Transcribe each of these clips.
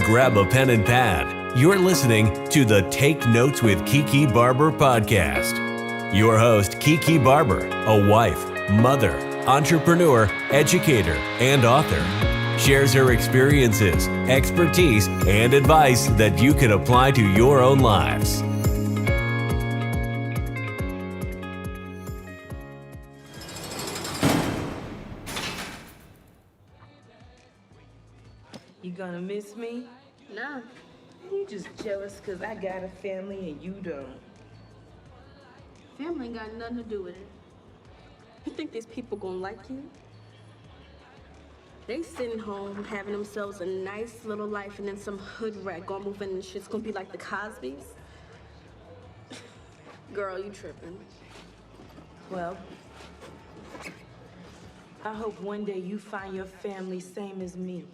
grab a pen and pad. You're listening to the Take Notes with Kee Kee Barber podcast. Your host, Kee Kee Barber, a wife, mother, entrepreneur, educator, and author, shares her experiences, expertise, and advice that you can apply to your own lives. You gonna miss me? No. You just jealous because I got a family and you don't. Family ain't got nothing to do with it. You think these people gonna like you? They sitting home having themselves a nice little life, and then some hood rat gonna move in and shit's gonna be like the Cosbys? Girl, you tripping. Well, I hope one day you find your family same as me.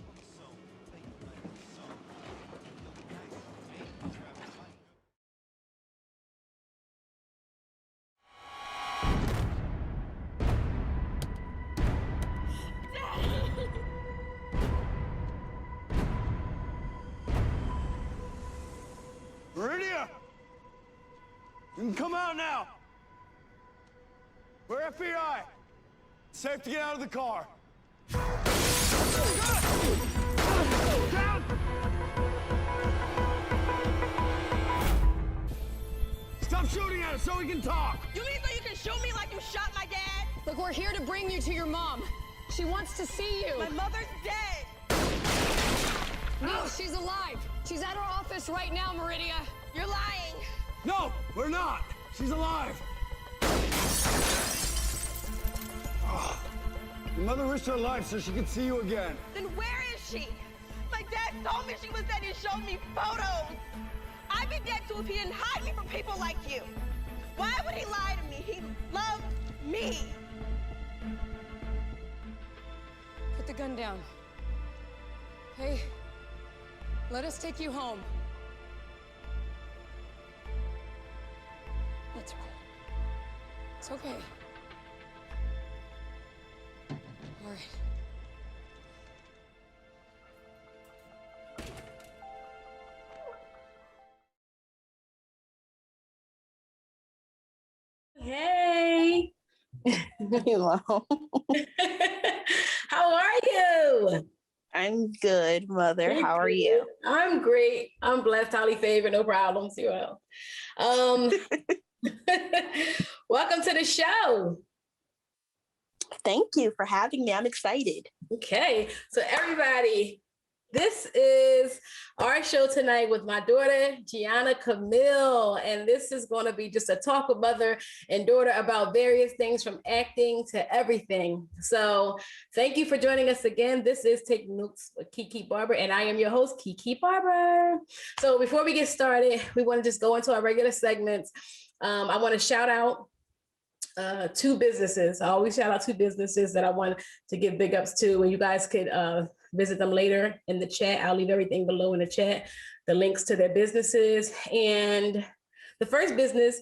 Meridia! You can come out now! We're FBI! Safe to get out of the car. Down! Stop shooting at us so we can talk! You mean so you can shoot me like you shot my dad? Look, we're here to bring you to your mom. She wants to see you. My mother's dead. No, she's alive. She's at our office right now, Meridia. You're lying. No, we're not! She's alive! Your mother risked her life so she could see you again. Then where is she? My dad told me she was dead and showed me photos. I'd be dead too if he didn't hide me from people like you. Why would he lie to me? He loved me. Put the gun down. Hey, let us take you home. That's right. It's okay. All right. Hey. Hello. How are you? I'm good, Mother. How are you? I'm great. I'm blessed, highly favored, no problems. You know. Welcome to the show. Thank you for having me. I'm excited. Okay, so everybody, this is our show tonight with my daughter, Gi'onna Kamille, and this is going to be just a talk with mother and daughter about various things from acting to everything. So thank you for joining us again. This is Take Knowtes with Kee Kee Barber, and I am your host, Kee Kee Barber. So before we get started, we want to just go into our regular segments. I want to shout out two businesses. I always shout out two businesses that I want to give big ups to, and you guys could visit them later in the chat. I'll leave everything below in the chat, the links to their businesses. And the first business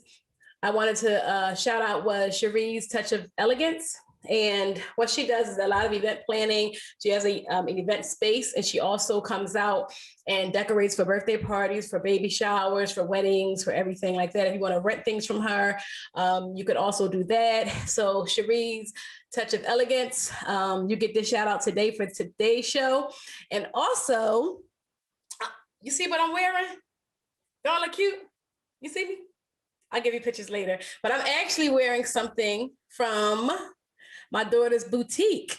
I wanted to shout out was Cherie's Touch of Elegance. And what she does is a lot of event planning. She has an event space, and she also comes out and decorates for birthday parties, for baby showers, for weddings, for everything like that. If you want to rent things from her, you could also do that. So Cherie's Touch of Elegance, you get this shout out today for today's show. And also, you see what I'm wearing? Y'all look cute. You see me? I'll give you pictures later. But I'm actually wearing something from my daughter's boutique.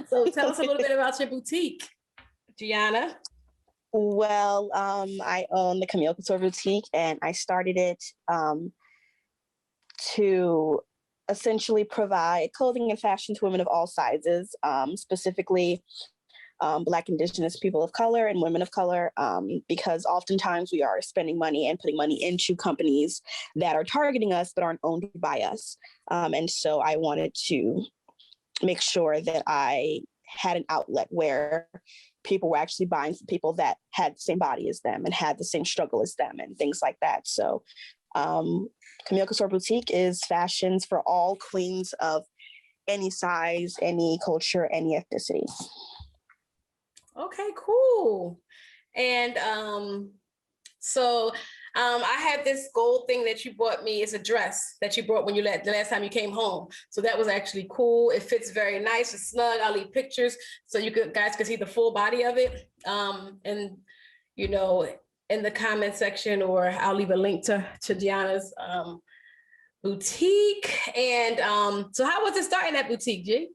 So tell us a little bit about your boutique, Gi'onna. Well, I own the Chameleon Boutique, and I started it to essentially provide clothing and fashion to women of all sizes, specifically Black, Indigenous people of color and women of color, because oftentimes we are spending money and putting money into companies that are targeting us but aren't owned by us. And so I wanted to make sure that I had an outlet where people were actually buying from people that had the same body as them and had the same struggle as them and things like that. So Chameleon Boutique is fashions for all queens of any size, any culture, any ethnicity. Okay, cool. And I had this gold thing that you bought me. It's a dress that you brought when the last time you came home. So that was actually cool. It fits very nice. It's snug. I'll leave pictures so guys can see the full body of it. And you know, in the comment section, or I'll leave a link to Gi'onna's boutique. And so how was it starting that boutique, G?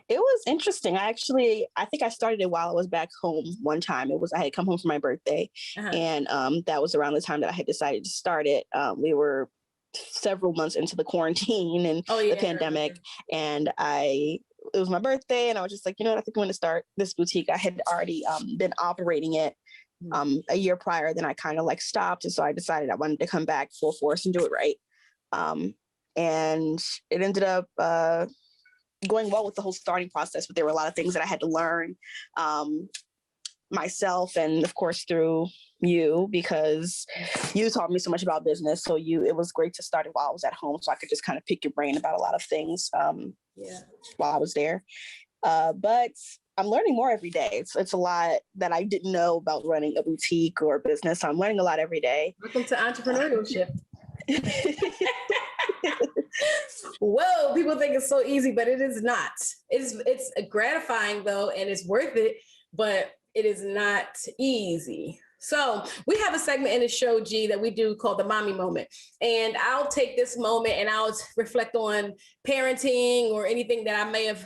It was interesting. I think I started it while I was back home one time. I had come home for my birthday. And that was around the time that I had decided to start it. We were several months into the quarantine and the pandemic. And it was my birthday, and I was just like, you know what, I think I'm going to start this boutique. I had already been operating it a year prior, then I kind of like stopped. And so I decided I wanted to come back full force and do it right. And it ended up going well with the whole starting process, but there were a lot of things that I had to learn myself, and of course through you, because you taught me so much about business. So it was great to start it while I was at home, so I could just kind of pick your brain about a lot of things while I was there. But I'm learning more every day. It's a lot that I didn't know about running a boutique or business. So I'm learning a lot every day. Welcome to entrepreneurship. Whoa, people think it's so easy, but it is not. It's gratifying though, and it's worth it, but it is not easy. So we have a segment in the show, G, that we do called the mommy moment. And I'll take this moment and I'll reflect on parenting or anything that I may have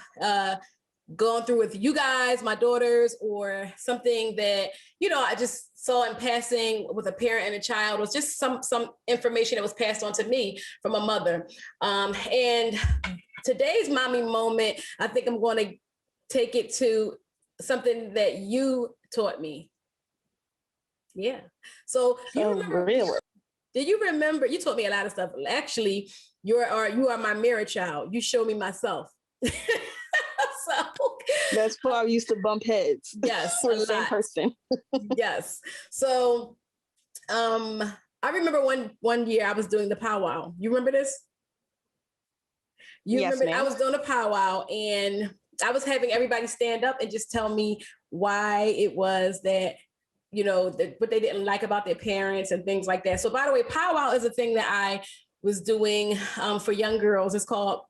gone through with you guys, my daughters, or something that, I just saw in passing with a parent and a child. It was just some information that was passed on to me from a mother. And today's mommy moment, I think I'm going to take it to something that you taught me. Yeah. So you remember, you taught me a lot of stuff. Actually, you are my mirror child. You show me myself. So that's why I used to bump heads. Yes. For the same person. Yes. So I remember one year I was doing the powwow. You remember this? Yes, remember ma'am. I was doing a powwow, and I was having everybody stand up and just tell me why it was that, what they didn't like about their parents and things like that. So by the way, powwow is a thing that I was doing for young girls. It's called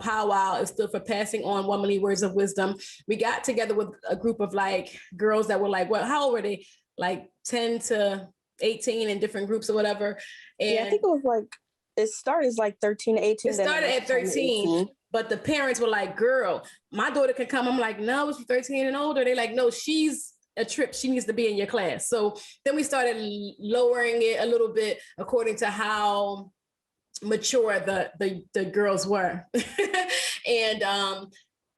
powwow. It stood for passing on womanly words of wisdom. We got together with a group of girls that were how old were they? 10 to 18 in different groups or whatever. And I think it was it started as 13 to 18. It started at 13, but the parents were like, girl, my daughter can come. I'm like, no, it's 13 and older. They're like, no, she's a trip. She needs to be in your class. So then we started lowering it a little bit according to how mature the girls were. And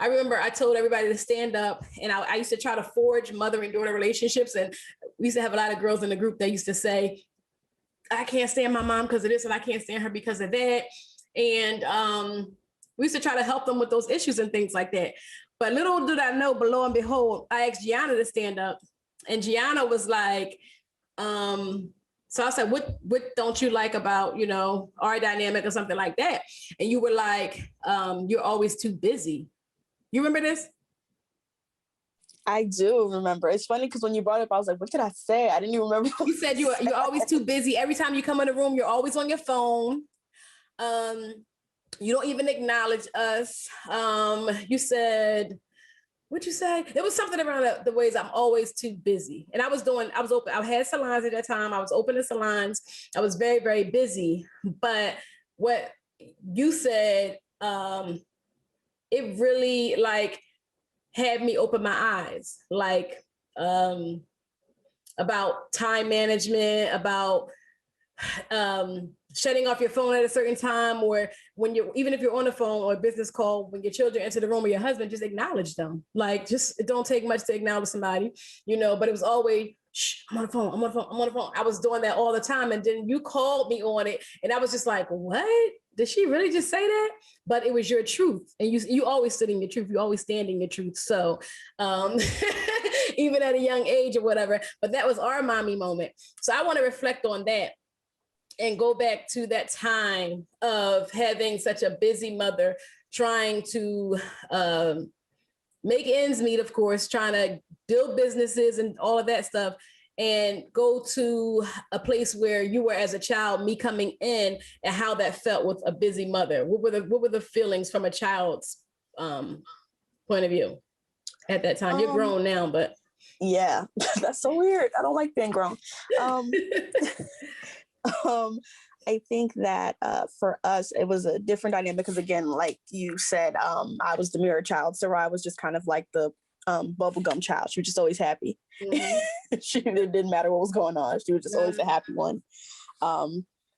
I remember I told everybody to stand up, and I used to try to forge mother and daughter relationships. And we used to have a lot of girls in the group that used to say, I can't stand my mom because of this, and I can't stand her because of that. And we used to try to help them with those issues and things like that. But little did I know, but lo and behold, I asked Gi'onna to stand up, and Gi'onna was like, so I said, what don't you like about, our dynamic or something like that? And you were like, you're always too busy. You remember this? I do remember. It's funny because when you brought it up, I was like, what did I say? I didn't even remember. You said you're always too busy. Every time you come in the room, you're always on your phone. You don't even acknowledge us. You said, what'd you say? There was something around the ways I'm always too busy. And I was open. I had salons at that time. I was opening salons. I was very, very busy. But what you said, it really had me open my eyes, about time management, about shutting off your phone at a certain time, or even if you're on the phone or a business call, when your children enter the room or your husband, just acknowledge them. It don't take much to acknowledge somebody, but it was always, shh, I'm on the phone, I'm on the phone, I'm on the phone. I was doing that all the time. And then you called me on it, and I was just like, what? Did she really just say that? But it was your truth. And you always stood in your truth. You always stand in your truth. So even at a young age or whatever, but that was our mommy moment. So I want to reflect on that and go back to that time of having such a busy mother, trying to make ends meet, of course, trying to build businesses and all of that stuff, and go to a place where you were as a child, me coming in, and how that felt with a busy mother. What were the feelings from a child's point of view at that time? You're grown now, but yeah, that's so weird. I don't like being grown. I think that for us, it was a different dynamic because, again, like you said, I was the mirror child. Sarai was just kind of like the bubblegum child. She was just always happy. Mm-hmm. It didn't matter what was going on. She was just always the happy one.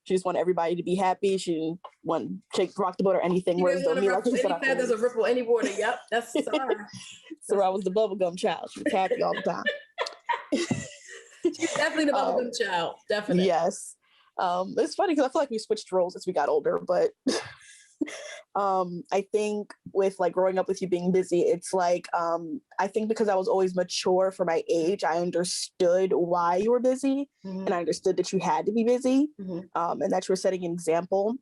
She just wanted everybody to be happy. She didn't want to rock the boat or anything. Whereas me, like you said, there's a ripple any water. Yep, that's Sarai. Sarai was the bubblegum child. She was happy all the time. She's definitely the bubblegum child. Definitely. Yes. It's funny because I feel like we switched roles as we got older, but I think with like growing up with you being busy, it's like, I think because I was always mature for my age, I understood why you were busy, and I understood that you had to be busy, and that you were setting an example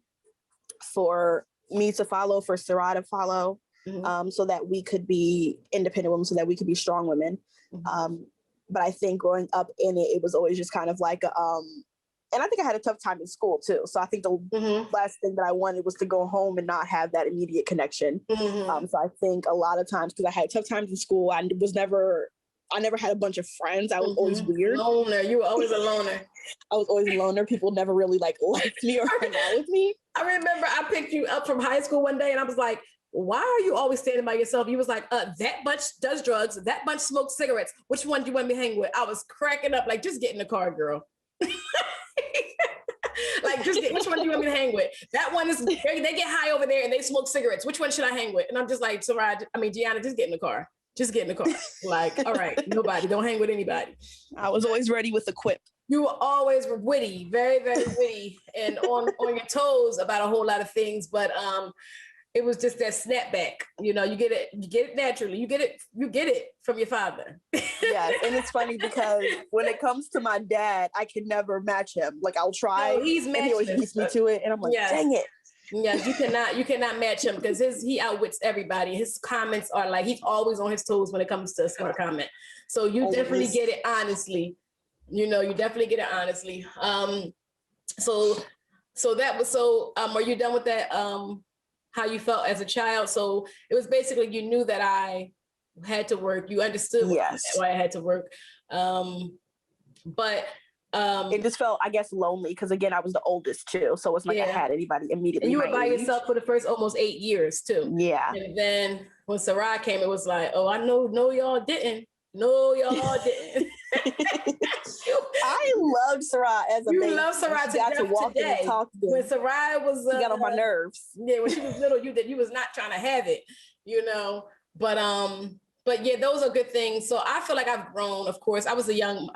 for me to follow, for Sarai to follow, so that we could be independent women, so that we could be strong women. But I think growing up in it, it was always just kind of like and I think I had a tough time in school too. So I think the last thing that I wanted was to go home and not have that immediate connection. So I think a lot of times, because I had tough times in school, I never had a bunch of friends. I was always weird. Loner. You were always a loner. I was always a loner. People never really liked me or hang out with me. I remember I picked you up from high school one day and I was like, why are you always standing by yourself? You was like, that bunch does drugs. That bunch smokes cigarettes. Which one do you want me to hang with? I was cracking up like, just get in the car, girl. Like, which one do you want me to hang with? That one is, they get high over there and they smoke cigarettes. Which one should I hang with? And I'm just like, Gi'onna, just get in the car. Just get in the car. Like, all right, nobody, don't hang with anybody. I was always ready with a quip. You were always witty, very, very witty, and on your toes about a whole lot of things. But it was just that snapback. You know, you get it naturally. You get it from your father. Yes, and it's funny because when it comes to my dad, I can never match him. Like I'll try, and he always beats me to it, and I'm like, dang it. Yes, you cannot match him because he outwits everybody. His comments are like, he's always on his toes when it comes to a smart comment. So you definitely get it honestly. You know, you definitely get it honestly. So that was are you done with that? How you felt as a child? So it was basically, you knew that I had to work. You understood why I had to work. But it just felt, I guess, lonely because again, I was the oldest too. So it's like I had anybody immediately. And you were by yourself for the first almost 8 years too. Yeah. And then when Sarai came, it was like, oh, I know, no, y'all didn't. No, y'all didn't. I loved Sarai as a baby. You love Sarai to walk today. And talk to them. When Sarai was, she got on my nerves. Yeah, when she was little, you was not trying to have it, you know. But yeah, those are good things. So I feel like I've grown. Of course, I was a young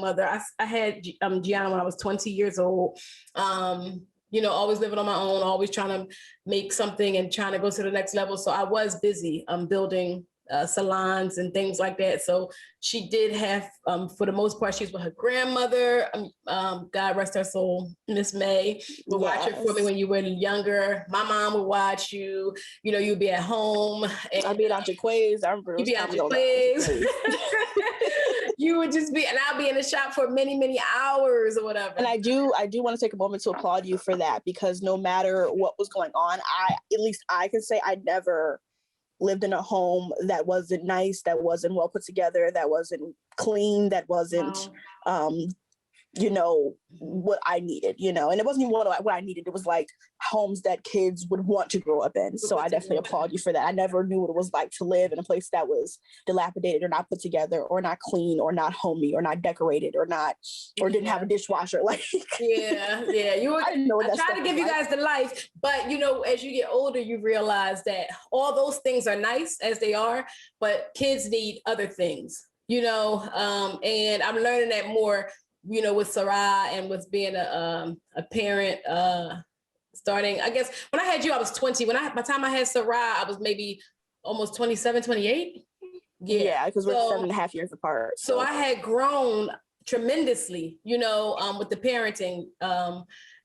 mother. I had Gi'onna when I was 20 years old. You know, always living on my own, always trying to make something and trying to go to the next level. So I was busy building salons and things like that. So she did have, for the most part, she was with her grandmother. God rest her soul, Miss May would watch her for me when you were younger. My mom would watch you. You know, you'd be at home. And I'd be at Auntie Quay's. I remember. You'd be at Auntie Quay's. You would just be, and I'll be in the shop for many, many hours or whatever. And I do want to take a moment to applaud you for that, because no matter what was going on, at least I can say I never lived in a home that wasn't nice, that wasn't well put together, that wasn't clean, that wasn't, you know, what I needed, you know, and it wasn't even what I needed. It was like homes that kids would want to grow up in. So I definitely applaud you for that. I never knew what it was like to live in a place that was dilapidated or not put together or not clean or not homey or not decorated or didn't have a dishwasher. Like, yeah. I didn't know what I try to give you guys the life, but you know, as you get older, you realize that all those things are nice as they are, but kids need other things, you know, and I'm learning that more, you know, with Sarai and with being a parent, starting, I guess, when I had you, I was 20. By the time I had Sarai, I was maybe almost 27, 28. Yeah, because we're 7.5 years apart. So I had grown tremendously, you know, with the parenting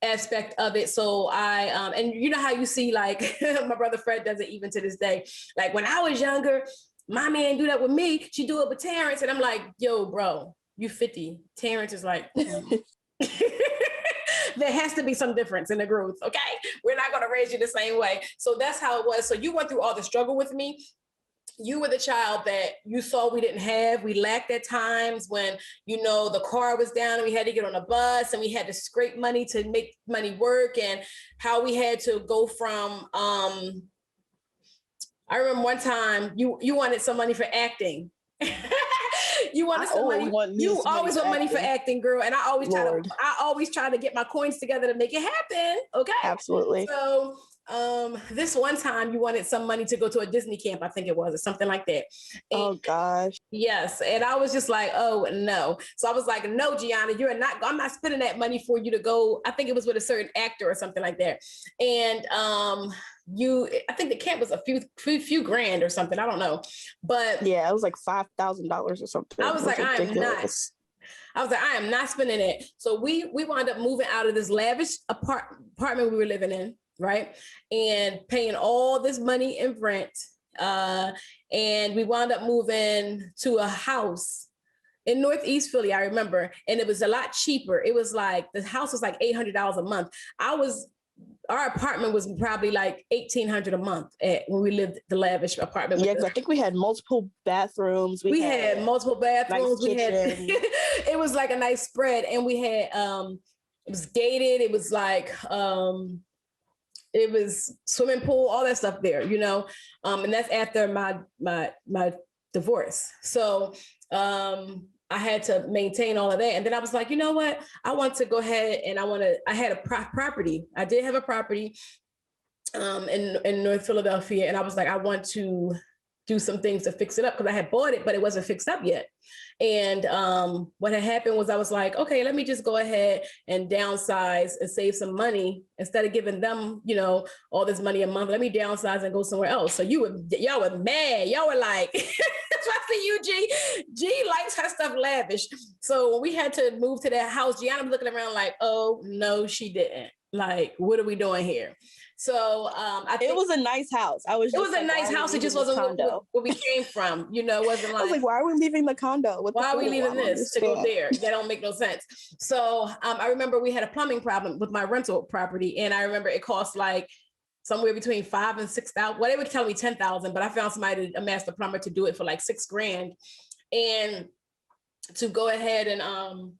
aspect of it. So and you know how you see, like, my brother Fred does it even to this day. Like when I was younger, mommy ain't do that with me. She do it with Terrence. And I'm like, yo, bro, you 50. Terrence is like, there has to be some difference in the growth, okay? We're not gonna raise you the same way. So that's how it was. So you went through all the struggle with me. You were the child that you saw we didn't have. We lacked at times when, you know, the car was down and we had to get on a bus and we had to scrape money to make money work, and how we had to go from, I remember one time you wanted some money for acting. You wanted some money. You always want money for acting, girl. And I always try to get my coins together to make it happen. Okay. Absolutely. So this one time you wanted some money to go to a Disney camp, I think it was, or something like that. And, oh gosh. Yes. And I was just like, oh no. So I was like, no, Gi'onna, I'm not spending that money for you to go. I think it was with a certain actor or something like that. And I think the camp was a few grand or something. I don't know. But yeah, it was like $5,000 or something. I was like, I am not spending it. So we wound up moving out of this lavish apartment we were living in, right? And paying all this money in rent. And we wound up moving to a house in Northeast Philly, I remember. And it was a lot cheaper. It was like, the house was like $800 a month. Our apartment was probably like $1,800 a month when we lived the lavish apartment. Yeah, because I think we had multiple bathrooms. We had multiple bathrooms. Nice It was like a nice spread, and we had it was gated. It was like it was swimming pool, all that stuff there, you know. And that's after my divorce. So I had to maintain all of that. And then I was like, you know what? I want to go ahead and I had a property. I did have a property in North Philadelphia. And I was like, I want to do some things to fix it up, because I had bought it, but it wasn't fixed up yet. And what had happened was I was like, okay, let me just go ahead and downsize and save some money instead of giving them, you know, all this money a month. Let me downsize and go somewhere else. So y'all were mad. Y'all were like, especially you, G likes her stuff lavish. So when we had to move to that house, Gi'onna was looking around like, oh no, she didn't. Like, what are we doing here? So I think it was a nice house. It was a nice house. It just wasn't where we came from. You know, it wasn't like, I was like, why are we leaving the condo? Why are we leaving this to go there? That don't make no sense. So I remember we had a plumbing problem with my rental property. And I remember it cost like somewhere between $5,000 and $6,000. Well, they would tell me $10,000, but I found somebody, a master plumber, to do it for like $6,000. And to go ahead and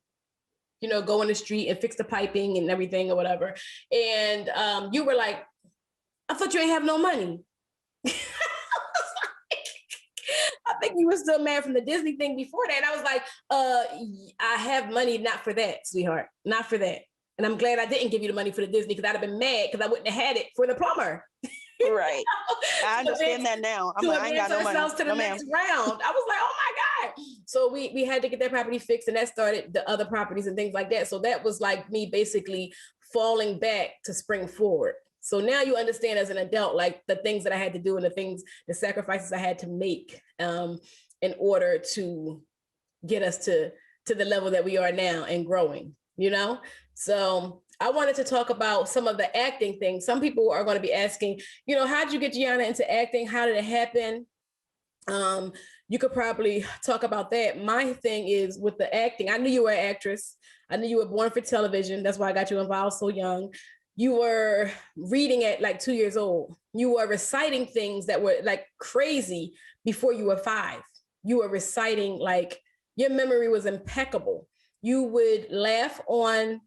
you know, go in the street and fix the piping and everything or whatever. And you were like, I thought you ain't have no money. I think you were still mad from the Disney thing before that. And I was like, I have money, not for that, sweetheart, not for that. And I'm glad I didn't give you the money for the Disney, because I'd have been mad because I wouldn't have had it for the plumber. Right. I understand that now. I ain't got no money. To the next round. I was like, oh my God. So we had to get that property fixed, and that started the other properties and things like that. So that was like me basically falling back to spring forward. So now you understand as an adult, like the things that I had to do and the sacrifices I had to make in order to get us to the level that we are now and growing, you know? So I wanted to talk about some of the acting things. Some people are going to be asking, you know, how'd you get Gi'onna into acting? How did it happen? You could probably talk about that. My thing is with the acting, I knew you were an actress. I knew you were born for television. That's why I got you involved so young. You were reading at like 2 years old. You were reciting things that were like crazy before you were 5. You were reciting, like, your memory was impeccable. You would laugh on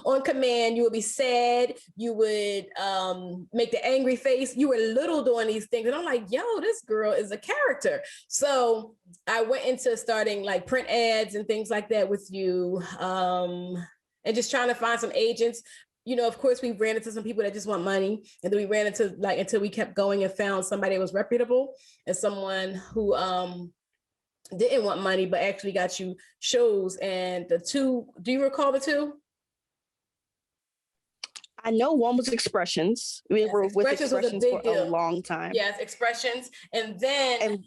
on command. You would be sad. You would make the angry face. You were little doing these things. And I'm like, yo, this girl is a character. So I went into starting like print ads and things like that with you. And just trying to find some agents. You know, of course, we ran into some people that just want money. And then we ran into, like, until we kept going and found somebody that was reputable and someone who didn't want money, but actually got you shows. And the two, do you recall the two? I know one was Expressions. We were with Expressions for a long time. Yes, Expressions. And then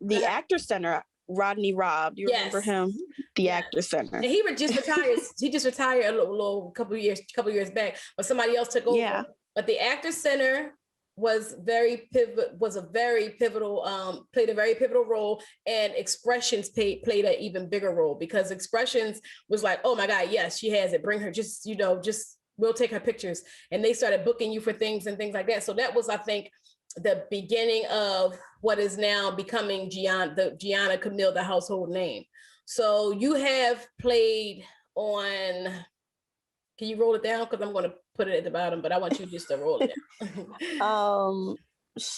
the Actor Center, Rodney Robb. Do you remember him? The Actor Center. And he just retired. He just retired a couple years back, but somebody else took over. Yeah. But the Actor Center was a very pivotal, played a very pivotal role, and Expressions played an even bigger role, because Expressions was like, oh my God, yes, she has it. Bring her, just we'll take her pictures. And they started booking you for things and things like that. So that was, I think, the beginning of what is now becoming Gi'onna Kamille, the household name. So you have played on, can you roll it down? Because I'm going to put it at the bottom, but I want you just to roll it down.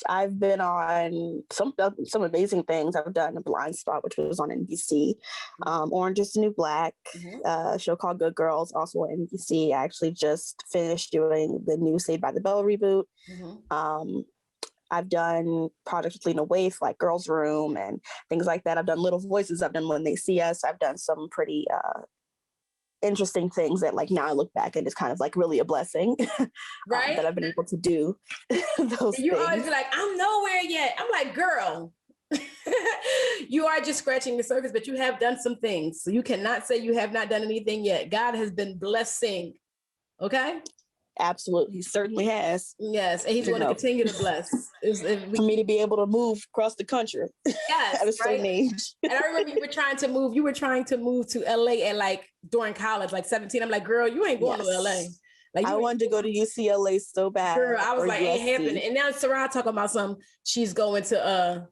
I've been on some amazing things. I've done A Blind Spot, which was on NBC. Orange is the New Black, a show called Good Girls, also on NBC. I actually just finished doing the new Saved by the Bell reboot. I've done projects with Lena Waithe, like Girls Room and things like that. I've done Little Voices. I've done When They See Us. I've done some pretty interesting things that, like, now I look back and it's kind of like really a blessing, right? That I've been able to do those you things. always be like, I'm nowhere yet. I'm like, girl, you are just scratching the surface, but you have done some things. So you cannot say you have not done anything yet. God has been blessing. Okay. Absolutely. He certainly has. Yes. And he's going to continue to bless. For me to be able to move across the country. Yes. At a certain age. And I remember you were trying to move to LA at like during college, like 17. I'm like, girl, you ain't going to LA. Like, I wanted to go to UCLA so bad. Girl, I was like, ain't happening. And now Sarah talking about something. She's going to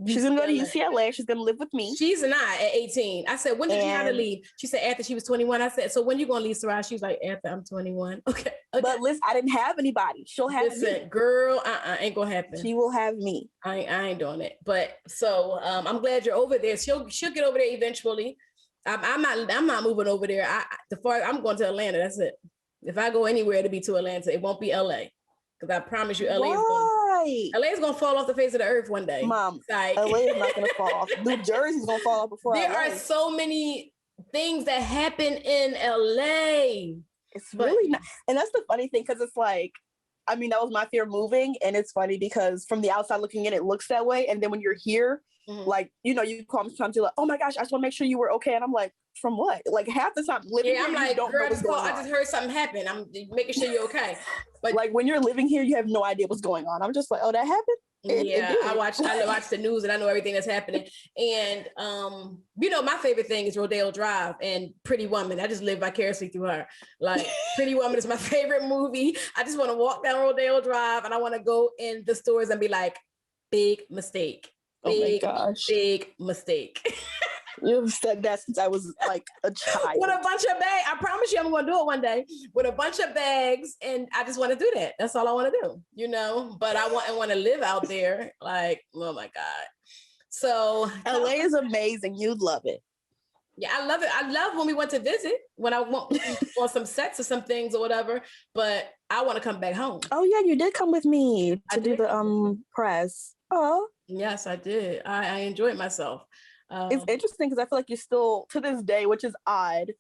she's gonna go to UCLA. She's gonna live with me. She's not at 18. I said, when did Gi'onna leave? She said after she was 21. I said, so when you gonna leave, Sarah? She was like, after I'm 21. Okay. But listen, I didn't have anybody. She'll have me. Girl, ain't gonna happen. She will have me. I ain't doing it. But so I'm glad you're over there. She'll get over there eventually. I'm not moving over there. I'm going to Atlanta. That's it. If I go anywhere, it'll be to Atlanta. It won't be LA. Because I promise you, LA is going to fall off the face of the earth one day. Mom, like, LA is not going to fall off. New Jersey's going to fall off before There LA. are so many things that happen in LA. It's really not. And that's the funny thing, because it's like, I mean, that was my fear moving. And it's funny because from the outside looking in, it looks that way. And then when you're here, like, you call me sometimes, you're like, oh my gosh, I just want to make sure you were okay. And I'm like, from what? Like, half the time living here, I'm like, don't girl, know what's going on. I just heard something happen. I'm making sure you're okay. But like, when you're living here, you have no idea what's going on. I'm just like, oh, that happened? I watch the news and I know everything that's happening. And my favorite thing is Rodeo Drive and Pretty Woman. I just live vicariously through her. Like, Pretty Woman is my favorite movie. I just want to walk down Rodeo Drive and I want to go in the stores and be like, big mistake. Big mistake. You've said that since I was like a child. With a bunch of bags. I promise you I'm going to do it one day. With a bunch of bags, and I just want to do that. That's all I want to do, But I want to live out there. Like, oh my God. So LA is amazing. You'd love it. Yeah, I love it. I love when we went to visit, when I went on some sets or some things or whatever, but I want to come back home. Oh yeah, you did come with me to do the press. Oh. Yes, I did. I enjoyed myself. It's interesting because I feel like you still, to this day, which is odd,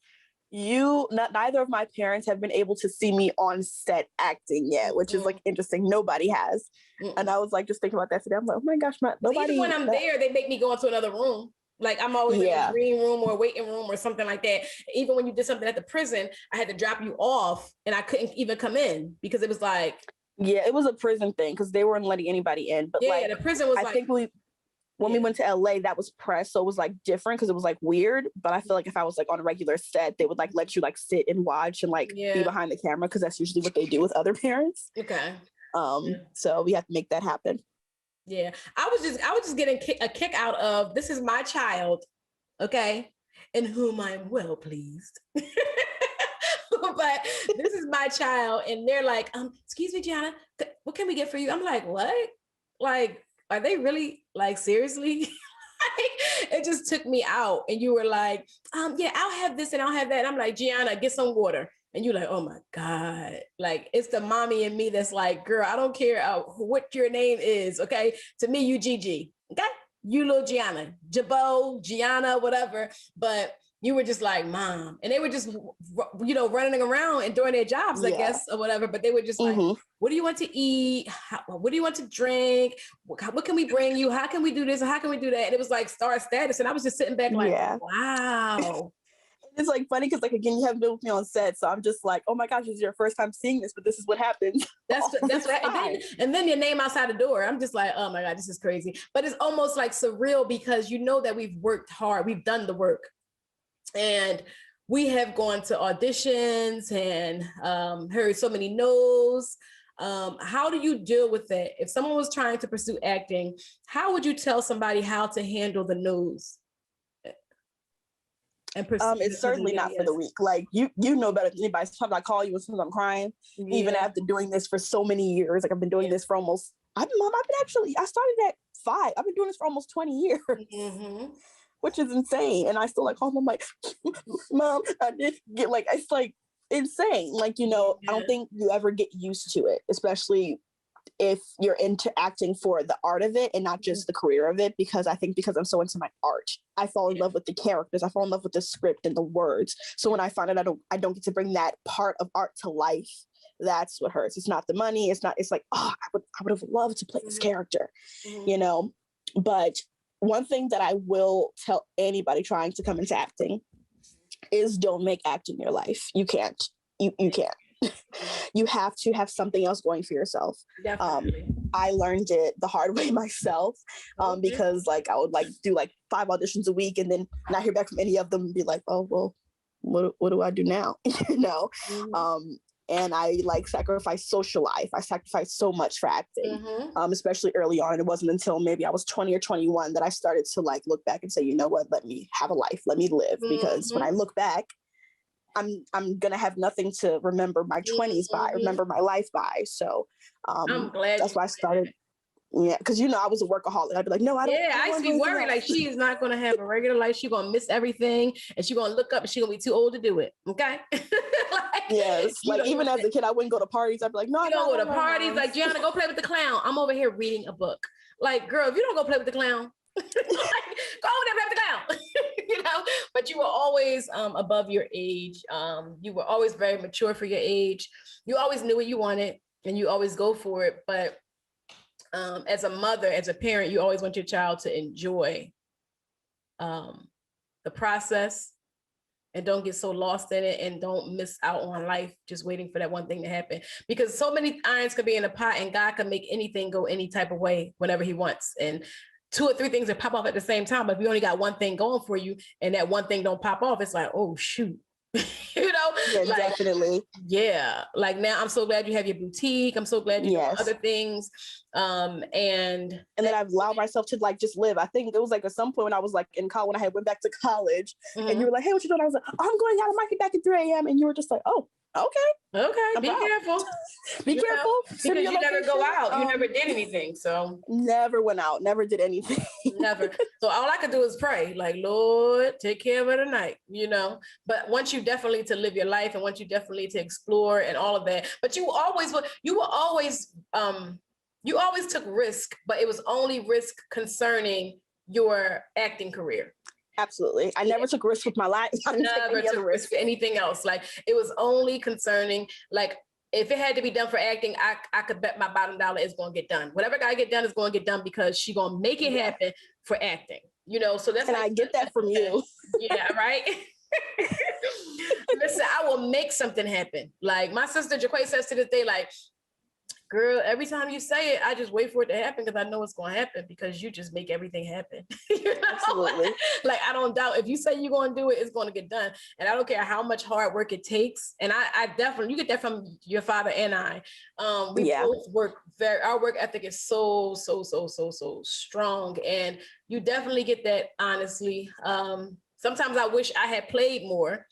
neither of my parents have been able to see me on set acting yet, which is like interesting. Nobody has. And I was like, just thinking about that today. I'm like, oh my gosh, nobody. Even when I'm there, they make me go into another room. Like, I'm always in a green room or waiting room or something like that. Even when you did something at the prison, I had to drop you off and I couldn't even come in because it was like. Yeah, it was a prison thing because they weren't letting anybody in. But the prison was I think when we went to LA, that was press. So it was like different because it was like weird. But I feel like if I was like on a regular set, they would like let you like sit and watch and like be behind the camera because that's usually what they do with other parents. Okay. So we have to make that happen. Yeah. I was just getting a kick out of, this is my child, okay, in whom I'm well pleased. But this is my child, and they're like, excuse me, Gi'onna, what can we get for you? I'm like, what? Like, are they really, like, seriously? It just took me out. And you were like, yeah, I'll have this and I'll have that. And I'm like, Gi'onna, get some water. And you're like, oh my God. Like, it's the mommy in me that's like, girl, I don't care what your name is, okay? To me, you Gigi, okay? You little Gi'onna, Jabot, Gi'onna, whatever. But you were just like, Mom. And they were just, running around and doing their jobs, I guess, or whatever. But they were just like, what do you want to eat? What do you want to drink? What can we bring you? How can we do this? How can we do that? And it was like star status. And I was just sitting back like, wow. it's like funny because like again, you haven't been with me on set, so I'm just like, oh my gosh, this is your first time seeing this, but this is what happens. That's what, and then your name outside the door. I'm just like, oh my God, this is crazy. But it's almost like surreal because you know that we've worked hard, we've done the work, and we have gone to auditions and heard so many no's. How do you deal with that? If someone was trying to pursue acting, how would you tell somebody how to handle the no's? And it's certainly not for the weak. Like you know better than anybody. Sometimes I call you as soon as I'm crying, even after doing this for so many years. Like I've been doing this for almost. I started at 5. I've been doing this for almost 20 years, which is insane. And I still like call them like, Mom, I did get like it's like insane. Like I don't think you ever get used to it, especially if you're into acting for the art of it and not just the career of it, because I think because I'm so into my art, I fall in love with the characters. I fall in love with the script and the words. So when I find out I don't get to bring that part of art to life, that's what hurts. It's not the money. It's like, oh, I would have loved to play this character, But one thing that I will tell anybody trying to come into acting is don't make acting your life. You can't. You can't. You have to have something else going for yourself. I learned it the hard way myself because like I would like do like 5 auditions a week and then not hear back from any of them and be like, oh, well, what do I do now? And I like sacrificed social life. I sacrificed so much for acting, especially early on. And it wasn't until maybe I was 20 or 21 that I started to like look back and say, you know what, let me have a life, let me live. Because when I look back, I'm gonna have nothing to remember my 20s by, remember my life by. So I'm glad that's why I started. Yeah, because I was a workaholic. I'd be like, no, I don't. Yeah, I used to be worried like she is not gonna have a regular life. She's gonna miss everything, and she's gonna look up, and she's gonna be too old to do it. Okay. Yes, like even as a kid, I wouldn't go to parties. I'd be like, no, I don't go to parties. Like, Gi'onna, go play with the clown. I'm over here reading a book. Like, girl, if you don't go play with the clown, like, go over there and play with the clown. But you were always above your age. You were always very mature for your age. You always knew what you wanted and you always go for it. But as a mother, as a parent, you always want your child to enjoy the process and don't get so lost in it and don't miss out on life just waiting for that one thing to happen. Because so many irons could be in a pot and God can make anything go any type of way whenever he wants. And 2 or 3 things that pop off at the same time. But if you only got one thing going for you and that one thing don't pop off, it's like, oh, shoot. Yeah, like, definitely. Yeah. Like now I'm so glad you have your boutique. I'm so glad you do other things. And then I've allowed myself to like just live. I think it was like at some point when I was like in college, when I went back to college and you were like, hey, what you doing? I was like, oh, I'm going out of market back at 3 a.m. And you were just like, oh, okay. Be careful. Be careful. Because you never go out. You never did anything. So never went out, never did anything. Never. So all I could do is pray, like, Lord, take care of her tonight, But once you definitely to live your life and once you definitely to explore and all of that, but you always took risk, but it was only risk concerning your acting career. Absolutely. I never took risks with my life. I never took risk for anything else. Like it was only concerning, like if it had to be done for acting, I could bet my bottom dollar is going to get done. Whatever got to get done is going to get done because she's going to make it happen for acting, so that's. And I get that from you. Yeah. Right. Listen, I will make something happen. Like my sister Jaquay says to this day, like, girl, every time you say it, I just wait for it to happen because I know it's going to happen because you just make everything happen. Absolutely. Like, I don't doubt if you say you're going to do it, it's going to get done. And I don't care how much hard work it takes. And I definitely, you get that from your father and I. We both work our work ethic is so strong. And you definitely get that, honestly. Sometimes I wish I had played more.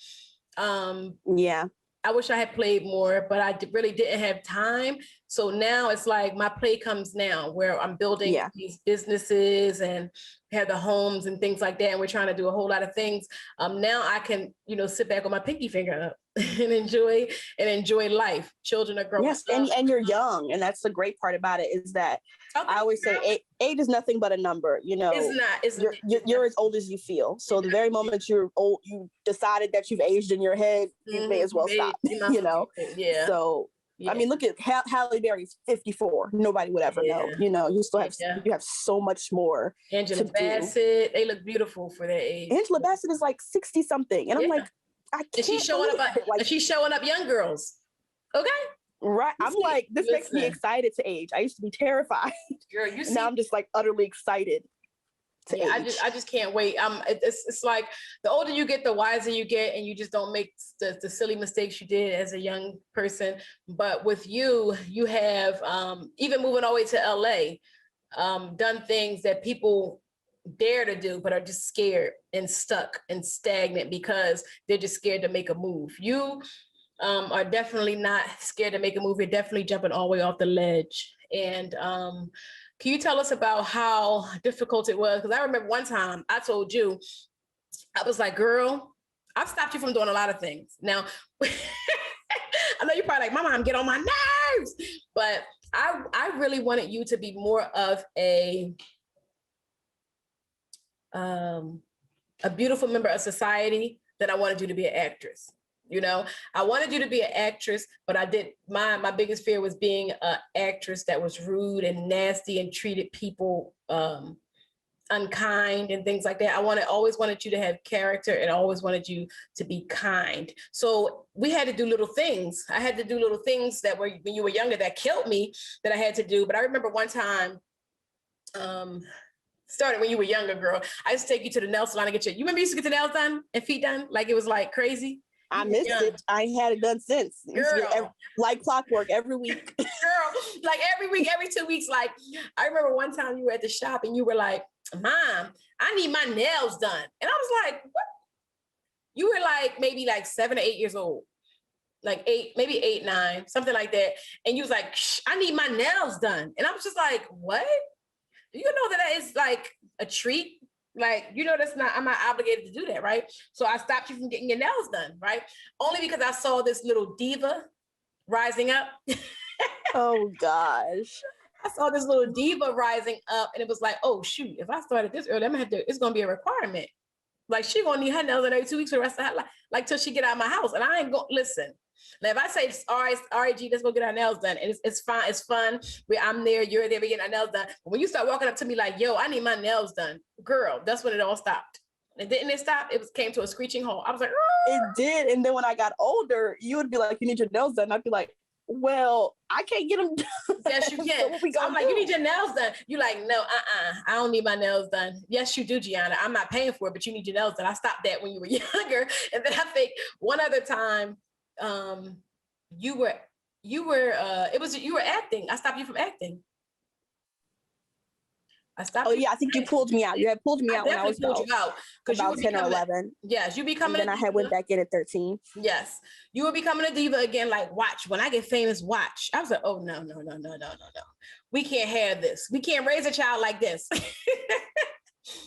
I wish I had played more, but I really didn't have time. So now it's like my play comes now where I'm building these businesses and have the homes and things like that. And we're trying to do a whole lot of things. Now I can, sit back with my pinky finger up and enjoy life. Children are growing up. Yes, and you're young. And that's the great part about it is that I always say age is nothing but a number. It's not. You're as old as you feel. So the very moment you're old, you decided that you've aged in your head, you may as well stop. Yeah. So. Yeah. I mean, look at Halle Berry's 54. Nobody would ever know. You still have you have so much more. Angela Bassett, they look beautiful for their age. Angela Bassett is like 60 something, and I'm like, I can't And she's showing believe up, it. Like, and she's showing up young girls. Okay. right. I'm like, this makes me excited to age. I used to be terrified. Girl, you see. Now I'm just like utterly excited to age. I just can't wait. It's like the older you get, the wiser you get, and you just don't make the silly mistakes you did as a young person. But with you, you have even moving all the way to LA, done things that people dare to do, but are just scared and stuck and stagnant because they're just scared to make a move. You are definitely not scared to make a move. You're definitely jumping all the way off the ledge. And can you tell us about how difficult it was? Because I remember one time I told you, I was like, girl, I've stopped you from doing a lot of things. Now, I know you're probably like, Mama, I'm getting on my nerves. But I really wanted you to be more of a beautiful member of society than I wanted you to be an actress. You know, I wanted you to be an actress, but my biggest fear was being an actress that was rude and nasty and treated people unkind and things like that. I always wanted you to have character and always wanted you to be kind. So we had to do little things. I had to do little things that were, when you were younger, that killed me, that I had to do. But I remember one time, started when you were younger, girl, I used to take you to the nail salon and you remember you used to get the nails done and feet done? Like it was like crazy. I missed it. I ain't had it done since. Girl. Like clockwork every week. Girl, like every week, every 2 weeks. Like I remember one time you were at the shop and you were like, Mom, I need my nails done. And I was like, what? You were like maybe like 7 or 8 years old. Like 8, maybe 8, 9, something like that. And you was like, I need my nails done. And I was just like, what? Do you know that is like a treat? Like, you know, I'm not obligated to do that, right? So I stopped you from getting your nails done, right? Only because I saw this little diva rising up. Oh gosh. I saw this little diva rising up and it was like, oh shoot, if I started this early, it's gonna be a requirement. Like she gonna need her nails done every 2 weeks for the rest of her life, like till she get out of my house. And I ain't gonna listen. Now, if I say, all right, G, let's go get our nails done. And it's fine. It's fun. I'm there. You're there. We're getting our nails done. But when you start walking up to me like, yo, I need my nails done. Girl, that's when it all stopped. And didn't it stop? It came to a screeching halt. I was like, oh. It did. And then when I got older, you would be like, you need your nails done. I'd be like, well, I can't get them done. Yes, you can. So I'm like, you need your nails done. You're like, no, I don't need my nails done. Yes, you do, Gi'onna. I'm not paying for it, but you need your nails done. I stopped that when you were younger. And then I think one other time, you were acting. I stopped you from acting. Oh yeah, I think you pulled me out. You had pulled me out when I was about 10 or 11. Yes, you becoming. And then I had went back in at 13. Yes, you were becoming a diva again. Like, watch when I get famous. Watch. I was like, oh no. We can't have this. We can't raise a child like this.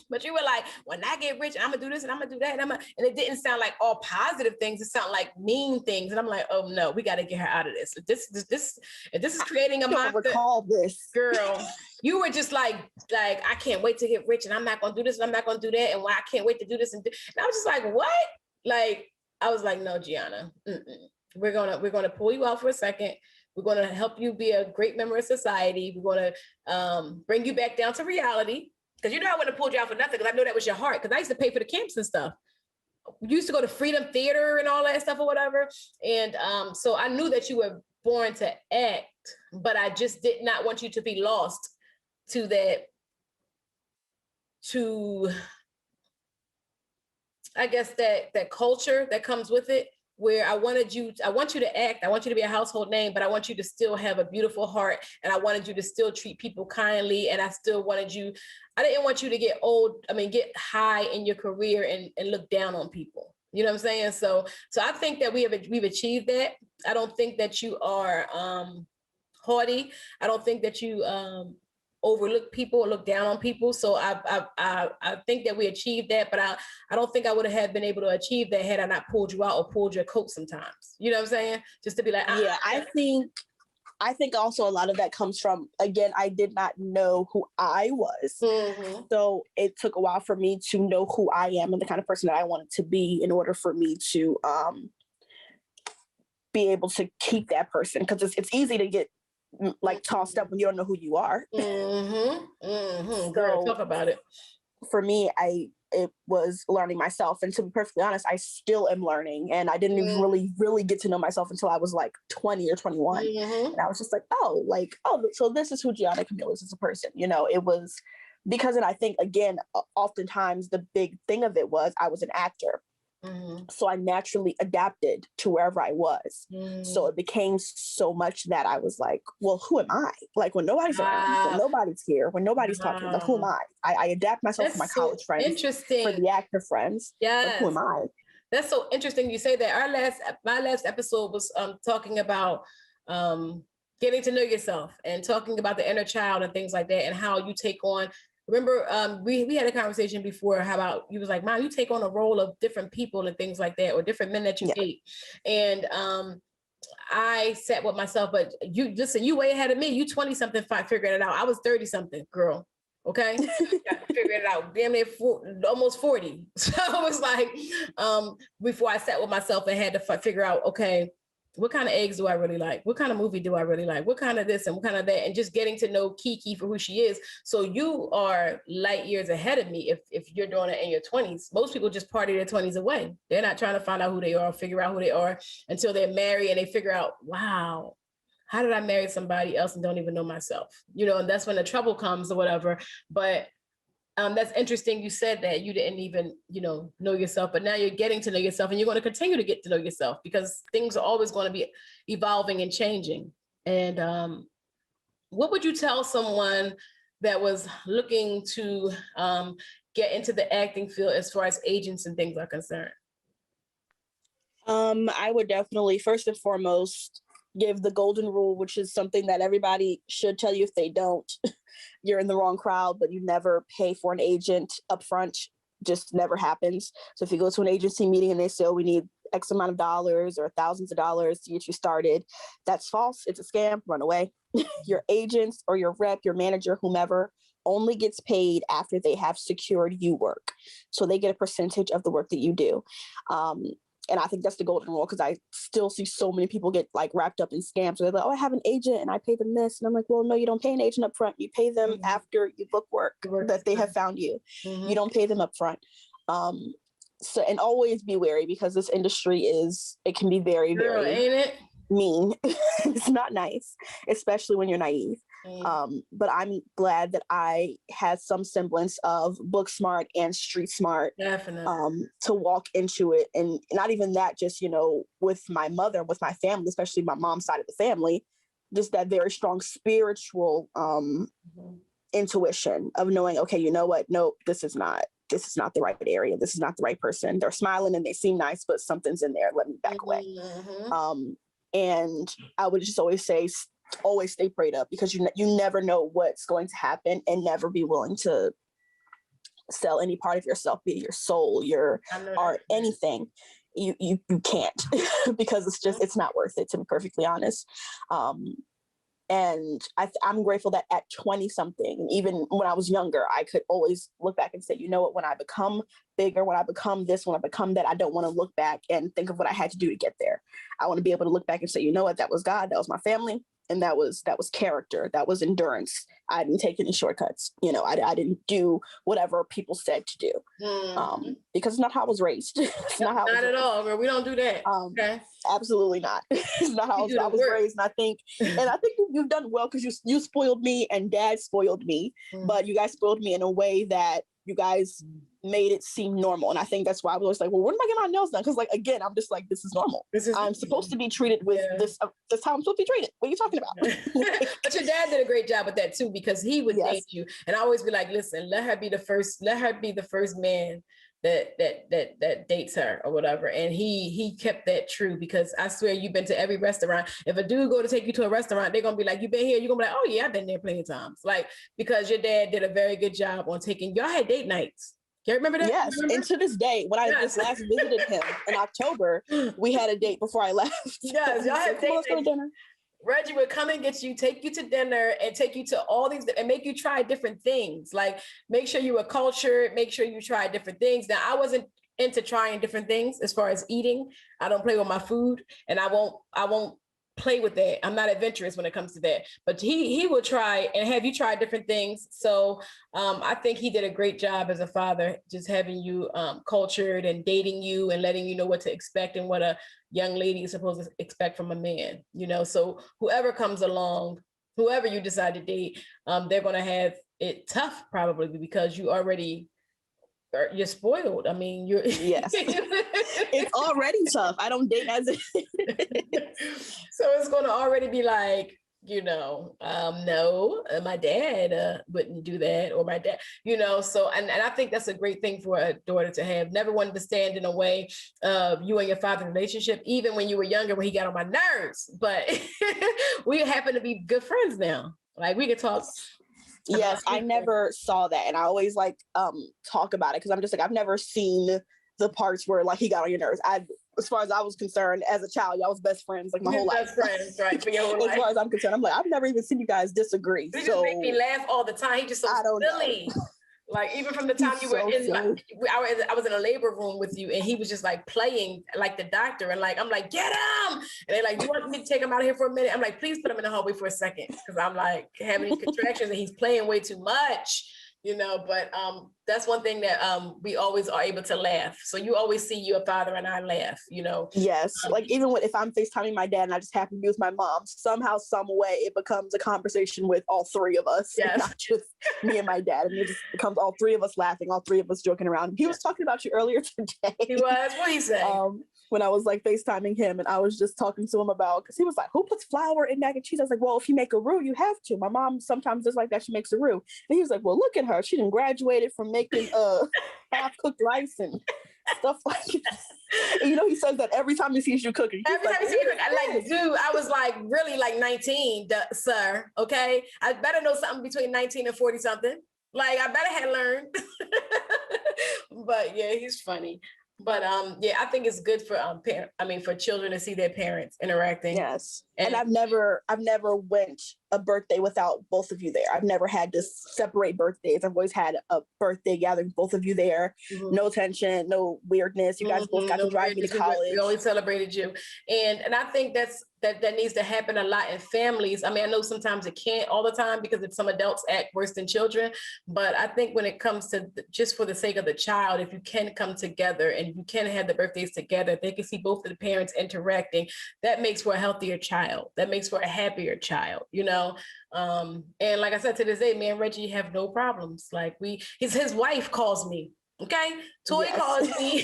But you were like, when I get rich, I'm gonna do this and I'm gonna do that. And it didn't sound like all positive things. It sounded like mean things. And I'm like, oh no, we got to get her out of this. If this is creating a monster. Recall this, girl. You were just like I can't wait to get rich, and I'm not gonna do this, and I'm not gonna do that, and I can't wait to do this. And I was just like, what? Like I was like, no, Gi'onna, we're gonna pull you out for a second. We're gonna help you be a great member of society. We're gonna bring you back down to reality. Because you know I wouldn't have pulled you out for nothing, because I know that was your heart. Because I used to pay for the camps and stuff. You used to go to Freedom Theater and all that stuff or whatever. And so I knew that you were born to act, but I just did not want you to be lost to that, I guess that culture that comes with it, where I want you to act, I want you to be a household name, but I want you to still have a beautiful heart, and I wanted you to still treat people kindly, and I didn't want you to get get high in your career and look down on people. You know what I'm saying? So I think that we've achieved that. I don't think that you are haughty. I don't think that you overlook people or look down on people. So I think that we achieved that, but I don't think I would have been able to achieve that had I not pulled you out or pulled your coat sometimes. You know what I'm saying? Just to be like, yeah, I think also a lot of that comes from, again, I did not know who I was. Mm-hmm. So it took a while for me to know who I am and the kind of person that I wanted to be in order for me to be able to keep that person. Because it's easy to get like tossed up when you don't know who you are. Mm-hmm. Mm-hmm. Girl, talk about it. For me, I it was learning myself. And to be perfectly honest, I still am learning. And I didn't even really get to know myself until I was like 20 or 21. And I was just like, oh, so this is who Gi'onna Kamille is as a person. You know, it was because, and I think, again, oftentimes the big thing of it was I was an actor. So I naturally adapted to wherever I was. So it became so much that I was like, well, who am I? Like when nobody's around, when nobody's here, when nobody's talking, like who am I? I adapt myself to my college friends, interesting. for the actor friends. Yes. Who am I? That's so interesting you say that. My last episode was talking about getting to know yourself and talking about the inner child and things like that and how you take on. Remember, we had a conversation before how about you was like, Mom, you take on a role of different people and things like that, or different men that you date. And I sat with myself, but you listen, you way ahead of me. You 20 something, figuring it out. I was 30 something, girl. Okay, figuring it out. Damn near almost 40. So I was like, before I sat with myself and had to figure out, okay, what kind of eggs do I really like? What kind of movie do I really like? What kind of this and what kind of that? And just getting to know Kee Kee for who she is. So you are light years ahead of me if you're doing it in your 20s. Most people just party their 20s away. They're not trying to find out who they are, figure out who they are until they're married and they figure out, wow, how did I marry somebody else and don't even know myself? You know, and that's when the trouble comes or whatever. But that's interesting. You said that you didn't even, know yourself, but now you're getting to know yourself and you're going to continue to get to know yourself because things are always going to be evolving and changing. And what would you tell someone that was looking to get into the acting field as far as agents and things are concerned? I would definitely, first and foremost, give the golden rule, which is something that everybody should tell you. If they don't, you're in the wrong crowd, but you never pay for an agent upfront. Just never happens. So if you go to an agency meeting and they say, oh, we need X amount of dollars or thousands of dollars to get you started, that's false. It's a scam. Run away. Your agents or your rep, your manager, whomever, only gets paid after they have secured you work. So they get a percentage of the work that you do. And I think that's the golden rule because I still see so many people get like wrapped up in scams. So they're like, oh, I have an agent and I pay them this. And I'm like, well, no, you don't pay an agent up front. You pay them after you book work that they have found you. You don't pay them up front. So, and always be wary because this industry it can be very, very ain't it? mean. It's not nice, especially when you're naive. But I'm glad that I had some semblance of book smart and street smart. Definitely. To walk into it. And not even that, just, with my mother, with my family, especially my mom's side of the family, just that very strong spiritual intuition of knowing, okay, you know what? No, this is not the right area. This is not the right person. They're smiling and they seem nice, but something's in there. Let me back away. And I would just always say, always stay prayed up because you never know what's going to happen, and never be willing to sell any part of yourself, be it your soul, your art, anything. You can't because it's not worth it, to be perfectly honest. And I'm grateful that at 20 something, even when I was younger, I could always look back and say, you know what, when I become bigger, when I become this, when I become that, I don't want to look back and think of what I had to do to get there. I want to be able to look back and say, you know what, that was God, that was my family. And that was character, that was endurance. I didn't take any shortcuts. I didn't do whatever people said to do because it's not how I was raised. It's not how not at all. Girl. We don't do that. Okay, absolutely not. It's not how I was raised. And I think you've done well because you spoiled me and Dad spoiled me, but you guys spoiled me in a way that you guys made it seem normal. And I think that's why I was always like, well, when am I getting my nails done? Because again, I'm just like, this is normal. I'm supposed to be treated with this. That's how I'm supposed to be treated. What are you talking about? But your dad did a great job with that too, because he would date you. And I always be like, listen, let her be the first man that dates her or whatever. And he kept that true, because I swear you've been to every restaurant. If a dude go to take you to a restaurant, they're going to be like, you been here? You're going to be like, oh yeah, I've been there plenty of times. Like, because your dad did a very good job on y'all had date nights. You remember that? Yes. And to this day, when I just last visited him in October, we had a date before I left. Yes, y'all had date nights. Reggie would come and get you, take you to dinner, and take you to all these, and make you try different things. Like, make sure you were cultured, make sure you try different things. Now, I wasn't into trying different things as far as eating. I don't play with my food, and I won't play with that. I'm not adventurous when it comes to that, but he will try. And have you tried different things? So I think he did a great job as a father, just having you cultured and dating you and letting you know what to expect and what a young lady is supposed to expect from a man, you know. So whoever comes along, whoever you decide to date, they're going to have it tough probably because you're spoiled. I mean, you're yes. It's already tough. I don't date as it. So it's going to already be like, you know, no, my dad wouldn't do that, or my dad, you know. So and I think that's a great thing for a daughter to have. Never wanted to stand in a way of you and your father's relationship, even when you were younger, when he got on my nerves. But we happen to be good friends now. Like we could talk. Yes, I never saw that, and I always like talk about it because I'm just like, I've never seen the parts where like he got on your nerves. As far as I was concerned, as a child, y'all was best friends like my whole life. Best friends, right? For your whole life. As far as I'm concerned, I'm like, I've never even seen you guys disagree. He just make me laugh all the time. He just so silly. Like even from the time you were in, I was in a labor room with you, and he was just like playing like the doctor, and like I'm like, get him, and they're like, you want me to take him out of here for a minute? I'm like, please put him in the hallway for a second, because I'm like having these contractions, and he's playing way too much, you know. But that's one thing that we always are able to laugh. So you always see your father and I laugh, you know. Yes, like even if I'm FaceTiming my dad and I just happen to be with my mom, somehow, some way, it becomes a conversation with all three of us, not just me and my dad. And it just becomes all three of us laughing, all three of us joking around. He was talking about you earlier today. He was? What did he say? When I was like FaceTiming him, and I was just talking to him about, because he was like, who puts flour in mac and cheese? I was like, well, if you make a roux, you have to. My mom sometimes does like that. She makes a roux. And he was like, well, look at her. She done graduated from making half-cooked rice and stuff like that. And you know, he says that every time he sees you cooking. Every time he sees you cooking, I like, dude, I was like really like 19, sir, okay? I better know something between 19 and 40 something. Like I better have learned. But yeah, he's funny. But yeah, I think it's good for for children to see their parents interacting. Yes. And I've never went a birthday without both of you there. I've never had to separate birthdays. I've always had a birthday gathering, both of you there. Mm-hmm. No tension, no weirdness. You guys both got to drive me to college. We always celebrated you. And I think that needs to happen a lot in families. I mean, I know sometimes it can't all the time because some adults act worse than children. But I think when it comes to just for the sake of the child, if you can come together and you can have the birthdays together, they can see both of the parents interacting. That makes for a healthier child. That makes for a happier child, you know? And like I said, to this day, me and Reggie have no problems. Like his wife calls me. Okay, Toy calls me,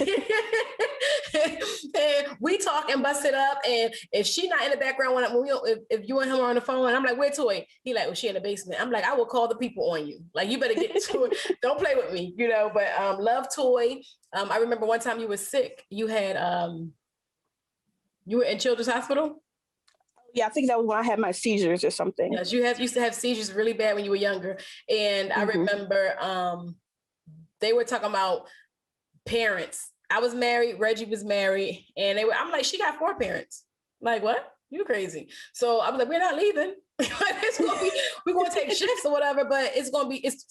and we talk and bust it up. And if she not in the background if you and him are on the phone, I'm like, where Toy? He like, well, she in the basement. I'm like, I will call the people on you. Like, you better get to it. Don't play with me, you know. But love Toy. I remember one time you were sick. You had you were in Children's Hospital. Yeah, I think that was when I had my seizures or something. Yes, you used to have seizures really bad when you were younger, and I remember. They were talking about parents. I was married, Reggie was married, and I'm like, she got 4 parents. Like, what? You crazy. So I was like, we're not leaving. We're going to take shifts or whatever, but